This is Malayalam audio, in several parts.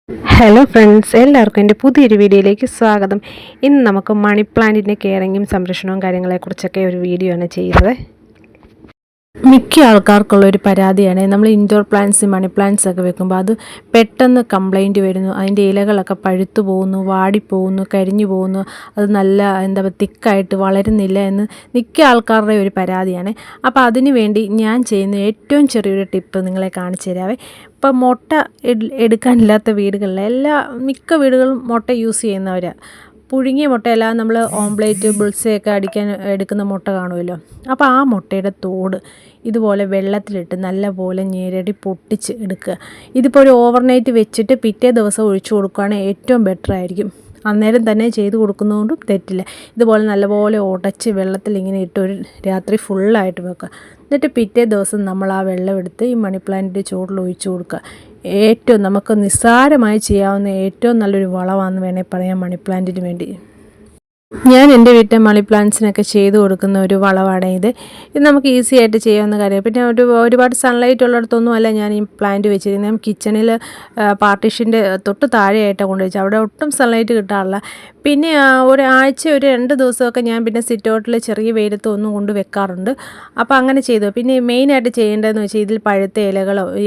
ഹലോ ഫ്രണ്ട്സ്, എല്ലാവർക്കും എൻ്റെ പുതിയൊരു വീഡിയോയിലേക്ക് സ്വാഗതം. ഇന്ന് നമുക്ക് മണി പ്ലാന്റിൻ്റെ കെയറിങ്ങും സംരക്ഷണവും കാര്യങ്ങളെക്കുറിച്ചൊക്കെ ഒരു വീഡിയോ ആണ് ചെയ്യുന്നത്. മിക്ക ആൾക്കാർക്കുള്ളൊരു പരാതിയാണ് നമ്മൾ ഇൻഡോർ പ്ലാന്റ്സ് മണി പ്ലാന്റ്സ് ഒക്കെ വെക്കുമ്പോൾ അത് പെട്ടെന്ന് കംപ്ലൈൻറ്റ് വരുന്നു. അതിൻ്റെ ഇലകളൊക്കെ പഴുത്തു പോകുന്നു, വാടിപ്പോകുന്നു, കരിഞ്ഞു പോകുന്നു, അത് നല്ല തിക്കായിട്ട് വളരുന്നില്ല എന്ന് മിക്ക ആൾക്കാരുടെ ഒരു പരാതിയാണ്. അപ്പോൾ അതിനു വേണ്ടി ഞാൻ ചെയ്യുന്ന ഏറ്റവും ചെറിയൊരു ടിപ്പ് നിങ്ങളെ കാണിച്ചു തരാവേ. ഇപ്പം മുട്ട എടുക്കാനില്ലാത്ത വീടുകളിൽ മിക്ക വീടുകളും മുട്ട യൂസ് ചെയ്യുന്നവരാണ്. പുഴുങ്ങിയ മുട്ടയല്ല, നമ്മൾ ഓംപ്ലേറ്റ് ബുൾസയൊക്കെ അടിക്കാൻ എടുക്കുന്ന മുട്ട കാണുമല്ലോ. അപ്പോൾ ആ മുട്ടയുടെ തോട് ഇതുപോലെ വെള്ളത്തിലിട്ട് നല്ലപോലെ ഞെരടി പൊട്ടിച്ച് എടുക്കുക. ഇതിപ്പോൾ ഒരു ഓവർനൈറ്റ് വെച്ചിട്ട് പിറ്റേ ദിവസം ഒഴിച്ചു കൊടുക്കുകയാണെങ്കിൽ ഏറ്റവും ബെറ്റർ ആയിരിക്കും. അന്നേരം തന്നെ ചെയ്ത് കൊടുക്കുന്നതുകൊണ്ടും തെറ്റില്ല. ഇതുപോലെ നല്ലപോലെ ഉടച്ച് വെള്ളത്തിൽ ഇങ്ങനെ ഇട്ട് ഒരു രാത്രി ഫുള്ളായിട്ട് വെക്കുക. എന്നിട്ട് പിറ്റേ ദിവസം നമ്മൾ ആ വെള്ളം എടുത്ത് ഈ മണി പ്ലാന്റിൻ്റെ ചുവട്ടിൽ ഒഴിച്ചു കൊടുക്കുക. ഏറ്റവും നമുക്ക് നിസ്സാരമായി ചെയ്യാവുന്ന ഏറ്റവും നല്ലൊരു വളമാണെന്ന് വേണേൽ പറയാം മണി പ്ലാന്റിന് വേണ്ടി. ഞാൻ എൻ്റെ വീട്ടിൽ മണി പ്ലാന്റ്സിനൊക്കെ ചെയ്ത് കൊടുക്കുന്ന ഒരു വളമാണ് ഇത് നമുക്ക് ഈസി ആയിട്ട് ചെയ്യാവുന്ന കാര്യമാണ്. പിന്നെ ഒരുപാട് സൺലൈറ്റ് ഉള്ളിടത്തൊന്നും അല്ല ഞാൻ ഈ പ്ലാന്റ് വെച്ചിരിക്കുന്നത്. ഞാൻ കിച്ചണിൽ പാർട്ടീഷൻ്റെ തൊട്ട് താഴെയായിട്ടാണ് കൊണ്ടുവച്ചത്. അവിടെ ഒട്ടും സൺലൈറ്റ് കിട്ടാറില്ല. പിന്നെ ഒരാഴ്ച ഒരു 2 ദിവസമൊക്കെ ഞാൻ പിന്നെ സിറ്റ് ഔട്ടിൽ ചെറിയ വെയിലത്ത് ഒന്നും കൊണ്ട് വെക്കാറുണ്ട്. അപ്പോൾ അങ്ങനെ ചെയ്തു. പിന്നെ മെയിനായിട്ട് ചെയ്യേണ്ടതെന്ന് വെച്ചാൽ ഇതിൽ പഴുത്ത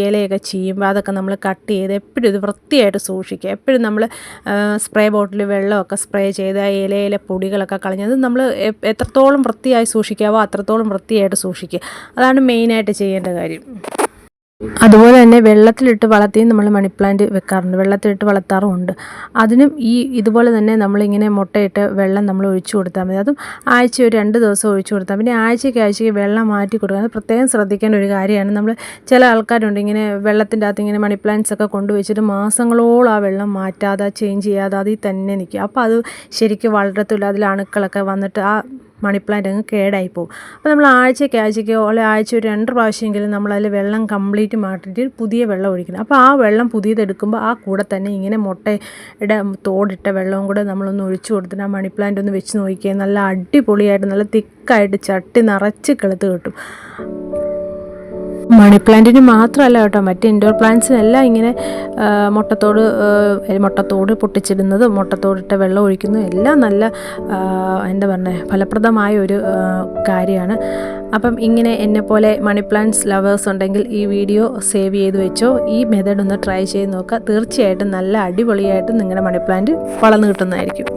ഇലയൊക്കെ ചെയ്യുമ്പോൾ അതൊക്കെ നമ്മൾ കട്ട് ചെയ്ത് എപ്പോഴും ഇത് വൃത്തിയായിട്ട് സൂക്ഷിക്കുക. എപ്പോഴും നമ്മൾ സ്പ്രേ ബോട്ടിൽ വെള്ളമൊക്കെ സ്പ്രേ ചെയ്ത് ആ ഇലയിലെ പൊടികളൊക്കെ കളഞ്ഞത് നമ്മൾ എത്രത്തോളം വൃത്തിയായി സൂക്ഷിക്കാവോ അത്രത്തോളം വൃത്തിയായിട്ട് സൂക്ഷിക്കുക. അതാണ് മെയിനായിട്ട് ചെയ്യേണ്ട കാര്യം. അതുപോലെ തന്നെ വെള്ളത്തിലിട്ട് വളർത്തിയും നമ്മൾ മണി പ്ലാന്റ് വെക്കാറുണ്ട്, വെള്ളത്തിലിട്ട് വളർത്താറുമുണ്ട്. അതിനും ഇതുപോലെ തന്നെ നമ്മളിങ്ങനെ മുട്ടയിട്ട് വെള്ളം നമ്മൾ ഒഴിച്ചു കൊടുത്താൽ മതി. അതും ആഴ്ച ഒരു 2 ദിവസം ഒഴിച്ചു കൊടുത്താൽ പിന്നെ ആഴ്ചയ്ക്ക് വെള്ളം മാറ്റി കൊടുക്കുക. അത് പ്രത്യേകം ശ്രദ്ധിക്കേണ്ട ഒരു കാര്യമാണ്. നമ്മൾ ചില ആൾക്കാരുണ്ട് ഇങ്ങനെ വെള്ളത്തിൻ്റെ അകത്ത് ഇങ്ങനെ മണി പ്ലാന്റ്സ് ഒക്കെ കൊണ്ടുവച്ചിട്ട് മാസങ്ങളോളം ആ വെള്ളം മാറ്റാതെ ചേഞ്ച് ചെയ്യാതെ അതിൽ തന്നെ നിൽക്കുക. അപ്പോൾ അത് ശരിക്കും വളരത്തില്ല. അതിൽ അണുക്കളൊക്കെ വന്നിട്ട് ആ മണി പ്ലാന്റ് അങ്ങ് കേടായി പോകും. അപ്പോൾ നമ്മൾ ആഴ്ചയ്ക്കോ അല്ലെങ്കിൽ ആഴ്ച ഒരു 2 പ്രാവശ്യമെങ്കിലും നമ്മളതിൽ വെള്ളം കംപ്ലീറ്റ് മാറ്റിയിട്ട് പുതിയ വെള്ളം ഒഴിക്കണം. അപ്പോൾ ആ വെള്ളം പുതിയതെടുക്കുമ്പോൾ ആ കൂടെ തന്നെ ഇങ്ങനെ മുട്ടയുടെ തോടിട്ട വെള്ളവും കൂടെ നമ്മളൊന്ന് ഒഴിച്ചു കൊടുത്തിട്ട് ആ മണി പ്ലാന്റ് ഒന്ന് വെച്ച് നോക്കിയാൽ നല്ല അടിപൊളിയായിട്ട് നല്ല തിക്കായിട്ട് ചട്ടി നിറച്ച് കിളുത്ത് കിട്ടും. മണി പ്ലാന്റിന് മാത്രമല്ല കേട്ടോ, മറ്റ് ഇൻഡോർ പ്ലാന്റ്സിനെല്ലാം ഇങ്ങനെ മുട്ടത്തോട് പൊട്ടിച്ചിടുന്നതും മുട്ടത്തോടിട്ട വെള്ളം ഒഴിക്കുന്നതും എല്ലാം നല്ല ഫലപ്രദമായ ഒരു കാര്യമാണ്. അപ്പം ഇങ്ങനെ എന്നെപ്പോലെ മണി പ്ലാന്റ്സ് ലവേഴ്സ് ഉണ്ടെങ്കിൽ ഈ വീഡിയോ സേവ് ചെയ്ത് വെച്ചോ. ഈ മെത്തേഡ് ഒന്ന് ട്രൈ ചെയ്ത് നോക്കുക. തീർച്ചയായിട്ടും നല്ല അടിപൊളിയായിട്ട് നിങ്ങളുടെ മണി പ്ലാന്റ് വളർന്നു കിട്ടുന്നതായിരിക്കും.